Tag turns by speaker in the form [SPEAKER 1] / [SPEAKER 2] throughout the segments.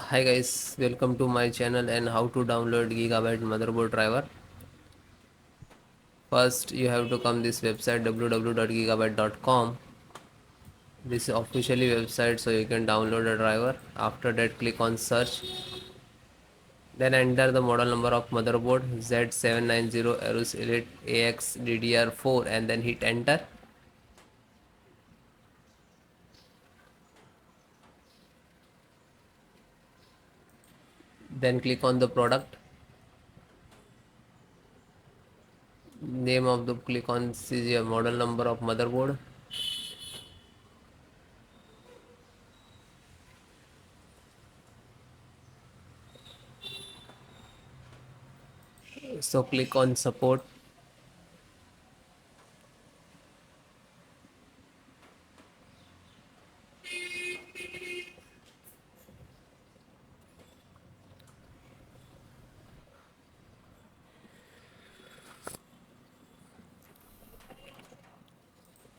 [SPEAKER 1] Hi guys, welcome to my channel and how to download Gigabyte motherboard driver. First you have to come this website www.gigabyte.com. This is officially website so you can download a driver. After that click on search. Then enter the model number of motherboard Z790 AORUS Elite AX DDR4 and then hit enter. Then click on the product. Name of the click on see model number of motherboard. So click on support.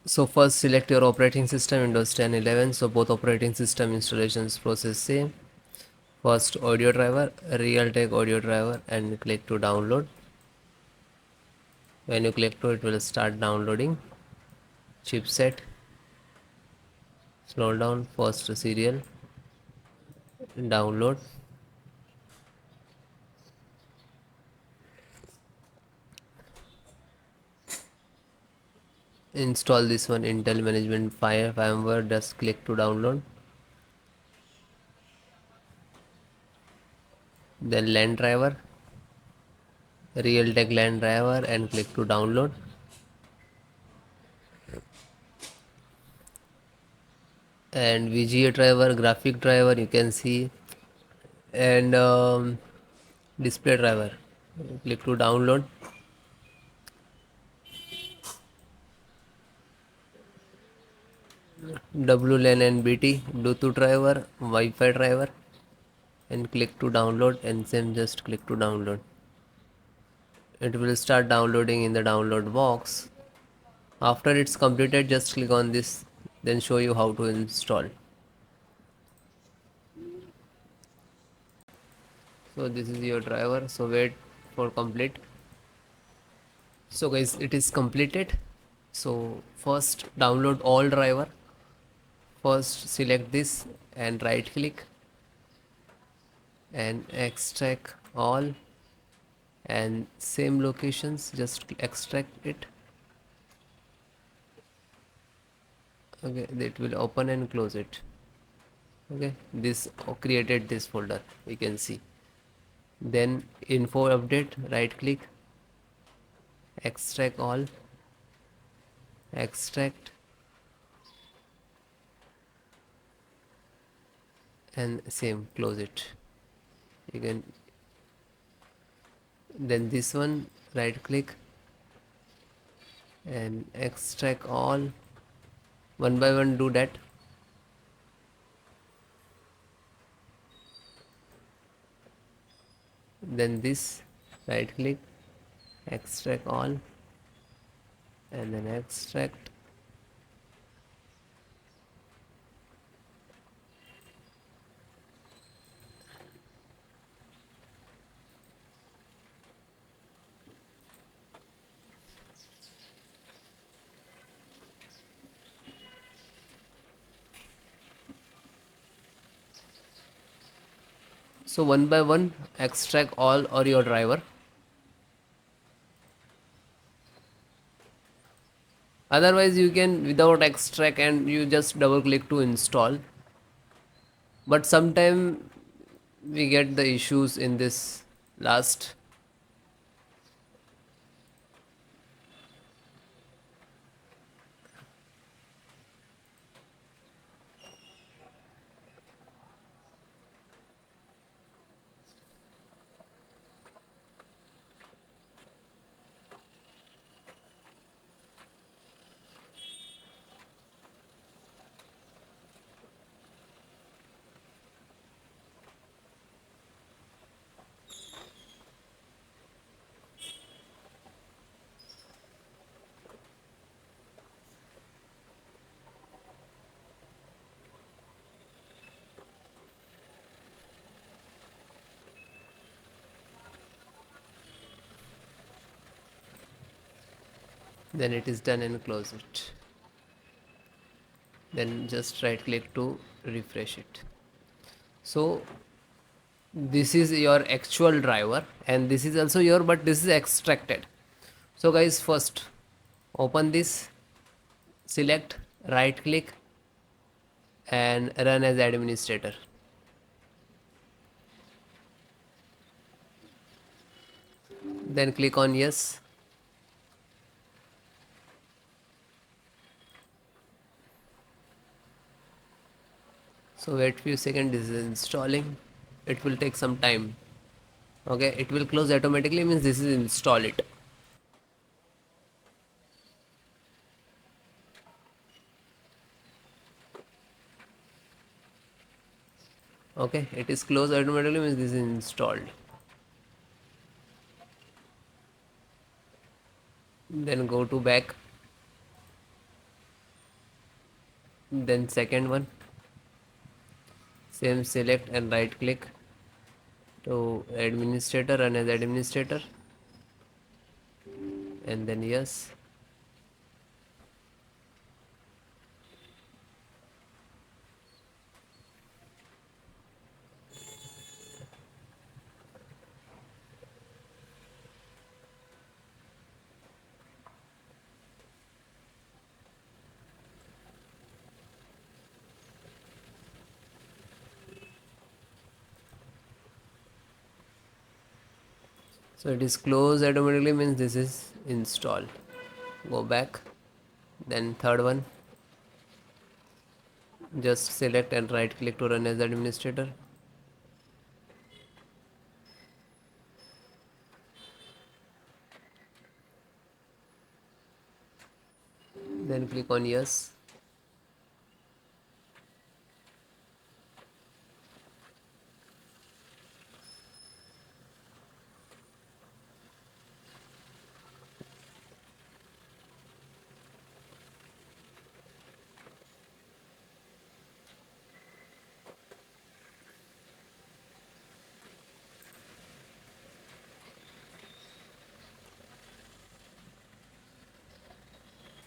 [SPEAKER 1] So first select your operating system Windows 10 11. So both operating system installations process same. First audio driver Realtek audio driver and click to download. When you click to it will start downloading. Chipset, slow down, first serial, download. Install this one Intel Management 5 firmware, just click to download. Then LAN driver Realtek LAN driver and click to download. And VGA driver, graphic driver you can see, and display driver, click to download. WLAN and BT Bluetooth driver, Wi-Fi driver, and click to download, and same just click to download. It will start downloading in the download box. After it's completed, just click on this, then show you how to install. So this is your driver, so wait for complete. So guys, it is completed. So first download all driver. First select this and right click and extract all, and same locations just extract it. Okay, it will open and close it. Okay, this created this folder, we can see. Then info update, right click, extract all, extract, and same close it. You can, then this one right click and extract all, one by one do that. Then this right click, extract all, and then extract. So one by one extract all or your driver. Otherwise you can without extract and you just double click to install. But sometime we get the issues in this last. then it is done and close it. Then just right click to refresh it. So this is your actual driver and this is also your, but this is extracted. So guys, first open this, select, right click and run as administrator. Then click on yes. So wait few seconds, this is installing. It will take some time. Okay, it will close automatically, means this is install it. Okay, it is closed automatically, means this is installed. Then go to back, then second one, same, select and right click to administrator, run as administrator, and then yes. So it is closed automatically, means this is installed. Go back, then third one, just select and right click to run as administrator. Then click on yes.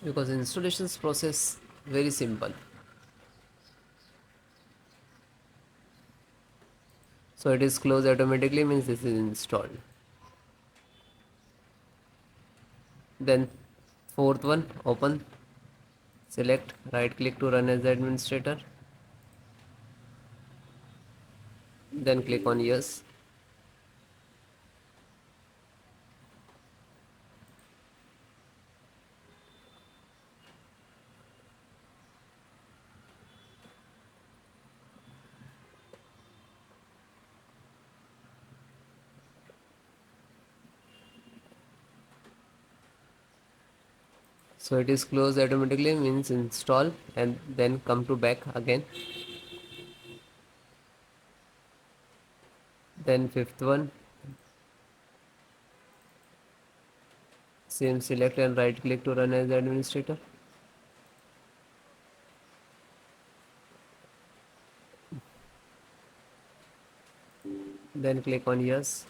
[SPEAKER 1] Because installations process very simple. So it is closed automatically, means this is installed. Then fourth one, open, select, right click to run as administrator, then click on yes. So it is closed automatically, means install, and then come to back again. Then fifth one, same, select and right click to run as administrator, then click on yes.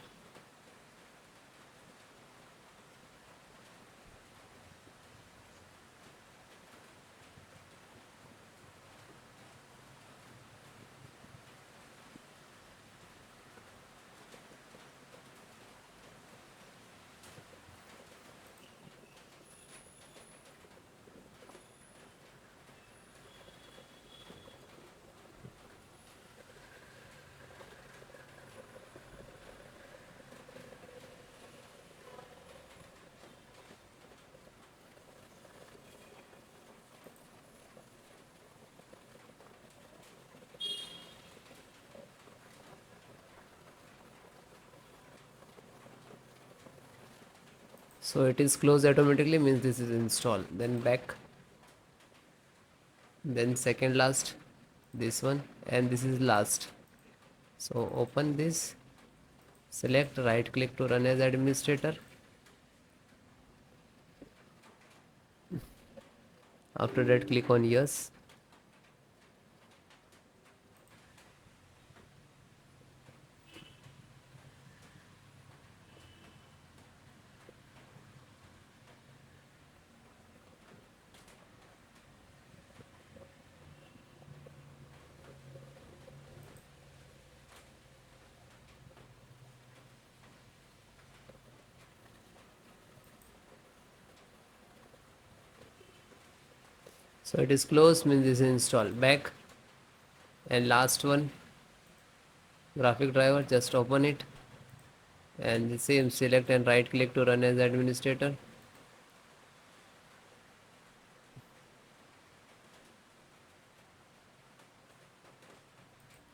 [SPEAKER 1] So it is closed automatically, means this is installed. Then back, then second last, this one, and this is last. So open this, select, right click to run as administrator. After that, click on yes. So it is closed, means this is installed. Back, and last one, graphic driver, just open it, and the same, select and right click to run as administrator.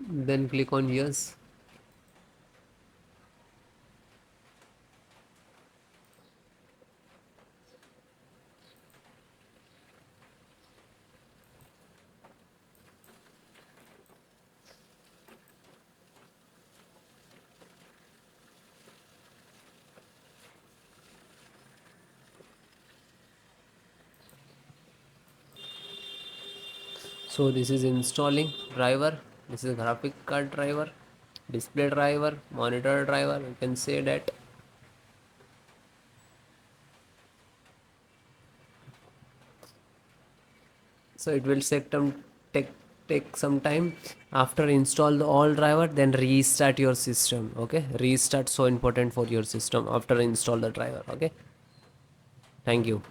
[SPEAKER 1] Then click on yes. So this is installing driver. This is graphic card driver, display driver, monitor driver, you can say that. So it will take take some time. After install the all driver, then restart your system. Okay, restart so important for your system after install the driver. Okay, thank you.